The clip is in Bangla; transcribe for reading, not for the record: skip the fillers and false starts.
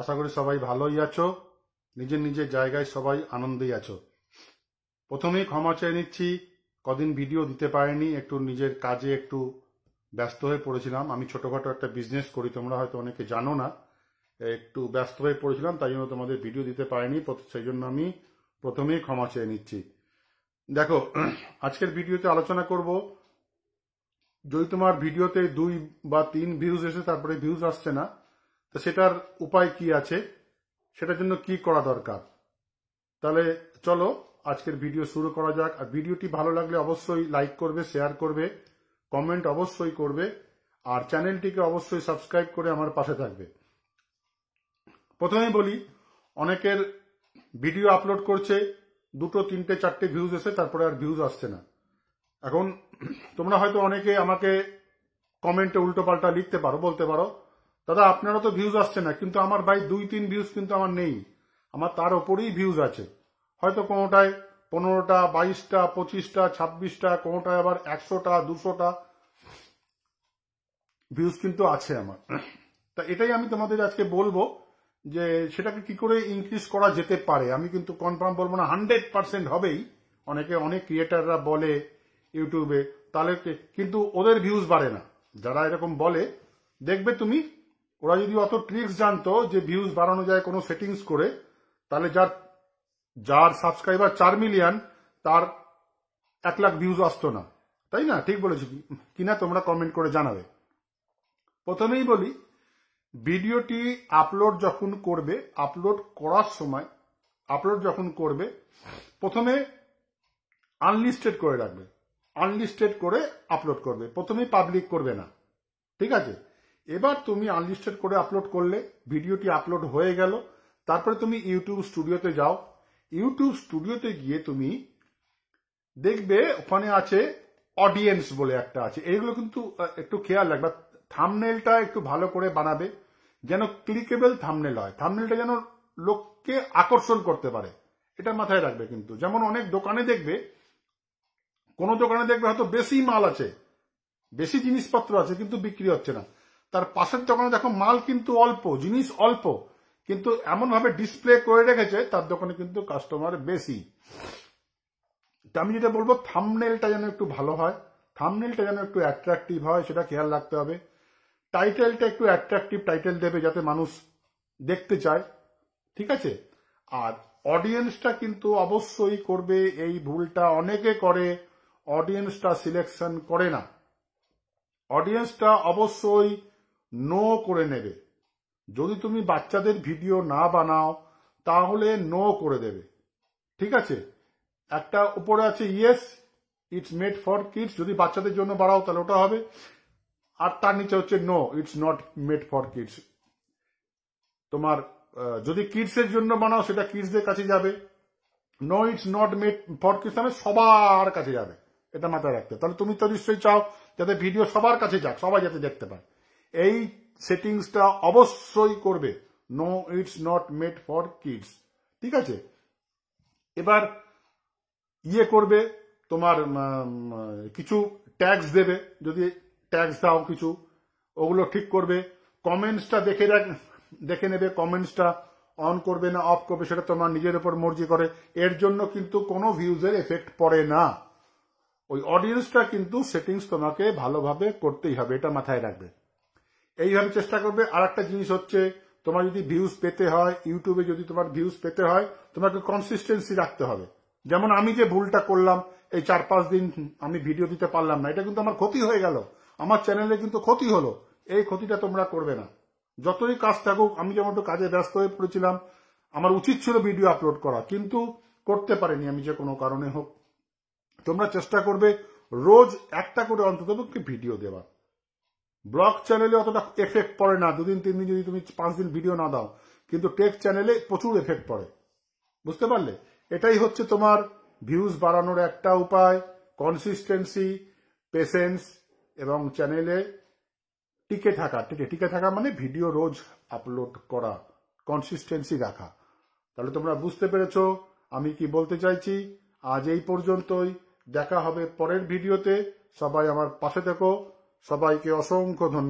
আশা করি সবাই ভালোই আছো, নিজের নিজের জায়গায় সবাই আনন্দেই আছো। প্রথমেই ক্ষমা চেয়ে নিচ্ছি, কদিন ভিডিও দিতে পারিনি, একটু নিজের কাজে একটু ব্যস্ত হয়ে পড়েছিলাম। আমি ছোটখাটো একটা বিজনেস করি, তোমরা হয়তো অনেকে জানো না। একটু ব্যস্ত হয়ে পড়েছিলাম, তাই জন্য তোমাদের ভিডিও দিতে পারিনি, সেই জন্য আমি প্রথমেই ক্ষমা চেয়ে নিচ্ছি। দেখো, আজকের ভিডিওতে আলোচনা করব, যদি তোমার ভিডিওতে 2 বা 3 ভিউজ এসে তারপরে ভিউজ আসছে না, তো সেটার উপায় কি আছে, সেটার জন্য কি করা দরকার। তাহলে চলো আজকের ভিডিও শুরু করা যাক। আর ভিডিওটি ভালো লাগলে অবশ্যই লাইক করবে, শেয়ার করবে, কমেন্ট অবশ্যই করবে, আর চ্যানেলটিকে অবশ্যই সাবস্ক্রাইব করে আমার পাশে থাকবে। প্রথমেই বলি, অনেকের ভিডিও আপলোড করছে, 2, 3, 4 ভিউজ এসে তারপরে আর ভিউজ আসছে না। এখন তোমরা হয়তো অনেকে আমাকে কমেন্টে উল্টো পাল্টা লিখতে পারো, বলতে পারো, দাদা আপনারও তো ভিউজ আসছে না, কিন্তু আমার ভাই 2-3 ভিউজ কিন্তু আমার নেই, আমার তার ওপরেই ভিউজ আছে। হয়তো কোনোটায় 15টা, 22টা, 25টা, 26টা, কোনোটায় আবার 100টা, 200টা ভিউজ কিন্তু আছে আমার। তা এটাই আমি তোমাদের আজকে বলবো যে সেটাকে কি করে ইনক্রিজ করা যেতে পারে। আমি কিন্তু কনফার্ম বলবো না 100% হবেই, অনেক ক্রিয়েটাররা বলে ইউটিউবে, তাহলে কিন্তু ওদের ভিউজ বাড়ে না। যারা এরকম বলে, দেখবে তুমি, ওরা যদি অত ট্রিক্স জানতো যে ভিউজ বাড়ানো যায় কোনো সেটিংস করে, তাহলে যার সাবস্ক্রাইবার 4 মিলিয়ন, তার 1 লাখ ভিউজ আসতো না, তাই না? ঠিক বলেছি কিনা তোমরা কমেন্ট করে জানাবে। প্রথমেই বলি, ভিডিওটি আপলোড যখন করবে, আপলোড করার সময় আপলোড যখন করবে, প্রথমে আনলিস্টেড করে রাখবে, আনলিস্টেড করে আপলোড করবে, প্রথমেই পাবলিক করবে না, ঠিক আছে? এবার তুমি আনলিস্টেড করে আপলোড করলে, ভিডিওটি আপলোড হয়ে গেল, তারপরে তুমি ইউটিউব স্টুডিওতে যাও। ইউটিউব স্টুডিওতে গিয়ে তুমি দেখবে ওখানে আছে অডিয়েন্স বলে একটা আছে। এইগুলো কিন্তু একটু খেয়াল রাখবে। থাম্বনেলটা একটু ভালো করে বানাবে, যেন ক্লিকেবল থাম্বনেল হয়, থাম্বনেলটা যেন লোককে আকর্ষণ করতে পারে, এটা মাথায় রাখবে। কিন্তু যেমন অনেক দোকানে দেখবে, কোনো দোকানে দেখবে হয়তো বেশি মাল আছে, বেশি জিনিসপত্র আছে, কিন্তু বিক্রি হচ্ছে না। তার পাশের দোকানে দেখো মাল কিন্তু অল্প, জিনিস অল্প, কিন্তু এমন ভাবে ডিসপ্লে করে রেখেছে তার দোকানে কিন্তু কাস্টমার বেশি। আমি যেটা বলবো, থাম্বনেলটা যেন একটু ভালো হয়, থাম্বনেলটা যেন একটু অ্যাট্রাকটিভ হয়, সেটা খেয়াল রাখতে হবে। টাইটেলটা একটু অ্যাট্রাকটিভ টাইটেল দেবে, যাতে মানুষ দেখতে চায়, ঠিক আছে? আর অডিয়েন্সটা কিন্তু অবশ্যই করবে, এই ভুলটা অনেকে করে, অডিয়েন্সটা সিলেকশন করে না। অডিয়েন্সটা অবশ্যই নো করে নেবে। যদি তুমি বাচ্চাদের ভিডিও না বানাও, তাহলে নো করে দেবে, ঠিক আছে? একটা উপরে আছে yes, it's made for kids, যদি বাচ্চাদের জন্য বানাও তাহলে ওটা হবে। আর তার নিচে হচ্ছে no, it's not made for kids. তোমার যদি কিডসের জন্য বানাও, সেটা কিডসদের কাছে যাবে। No, it's not made for kids মানে সবার কাছে যাবে, এটা মাথায় রাখতে। তাহলে তুমি তো নিশ্চয়ই চাও যাতে ভিডিও সবার কাছে যাক, সবাই যাতে দেখতে পায়। এই সেটিংসটা অবশ্যই করবে, no, it's not made for kids, ঠিক আছে? এবার করবে, তোমার কিছু ট্যাগস দেবে, যদি ট্যাগস দাও কিছু, ওগুলো ঠিক করবে। কমেন্টসটা দেখে নেবে, কমেন্টসটা অন করবে না অফ করবে, সেটা তোমার নিজের উপর মর্জি করে। এর জন্য কিন্তু কোনো ভিউজের এফেক্ট পড়ে না। ওই অডিয়েন্সটা কিন্তু সেটিংস তোমাকে ভালোভাবে করতেই হবে, এটা মাথায় রাখবে। এইভাবে চেষ্টা করবে। আর একটা জিনিস হচ্ছে, তোমার যদি ভিউজ পেতে হয়, ইউটিউবে যদি তোমার ভিউজ পেতে হয়, তোমাকে কনসিস্টেন্সি রাখতে হবে। যেমন আমি যে ভুলটা করলাম, এই 4-5 দিন আমি ভিডিও দিতে পারলাম না, এটা কিন্তু আমার ক্ষতি হয়ে গেল, আমার চ্যানেলে কিন্তু ক্ষতি হলো। এই ক্ষতিটা তোমরা করবে না। যতই কাজ থাকুক, আমি যেমন একটু কাজে ব্যস্ত হয়ে পড়েছিলাম, আমার উচিত ছিল ভিডিও আপলোড করা, কিন্তু করতে পারিনি আমি, যে কোনো কারণে হোক। তোমরা চেষ্টা করবে রোজ একটা করে অন্তত ভিডিও দেওয়া। ব্লগ চ্যানেলে অতটা এফেক্ট পড়ে না, 2 দিন 3 দিন যদি তুমি 5 দিন ভিডিও না দাও, কিন্তু টেক চ্যানেলে প্রচুর এফেক্ট পড়ে। বুঝতে পারলে? এটাই হচ্ছে তোমার ভিউজ বাড়ানোর একটা উপায়, কনসিস্টেন্সি, পেশেন্স, এবং চ্যানেলে টিকে থাকা মানে ভিডিও রোজ আপলোড করা, কনসিস্টেন্সি রাখা। তাহলে তোমরা বুঝতে পেরেছো আমি কি বলতে চাইছি। আজ এই পর্যন্তই, দেখা হবে পরের ভিডিওতে। সবাই আমার পাশে থেকো, সবাইকে অসংখ্য ধন্যবাদ।